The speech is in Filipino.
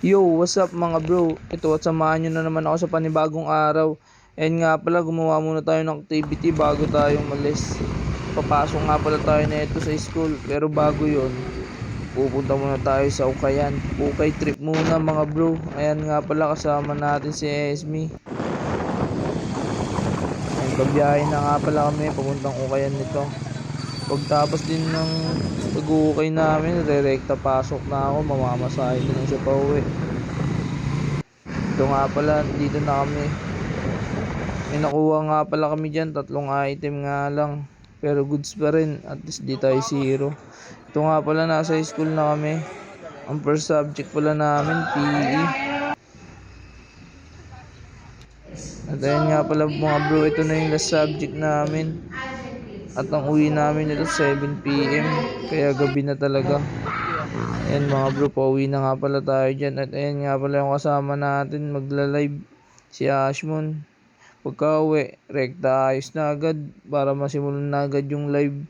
Yo, what's up mga bro? Ito at samahan nyo na naman ako sa panibagong araw. And nga pala, gumawa muna tayo ng activity bago tayo umalis. Papasok nga pala tayo na ito sa school. Pero bago yon, pupunta muna tayo sa Ukayan. Ukay trip muna mga bro. Ayan nga pala, kasama natin si Esme. Ayan, babiyahe na nga pala kami papuntang Ukayan nito. Pagtapos din ng pag-uukay namin, re-rekta pasok na ako, mamamasahe ko na siya pa uwi. Ito nga pala, dito na kami. May nakuha nga pala kami dyan, 3 item nga lang. Pero goods pa rin, at least di tayo zero. Ito nga pala, nasa school na kami. Ang first subject pala namin, PE. At ayun nga pala mga bro, ito na yung last subject namin. At ang uwi namin ito 7 PM, kaya gabi na talaga. Ayan mga bro, pauwi na nga pala tayo dyan. At ayan nga pala yung kasama natin, magla-live, si Ashmon. Pagka uwi, rekta ayos na agad para masimulan na agad yung live.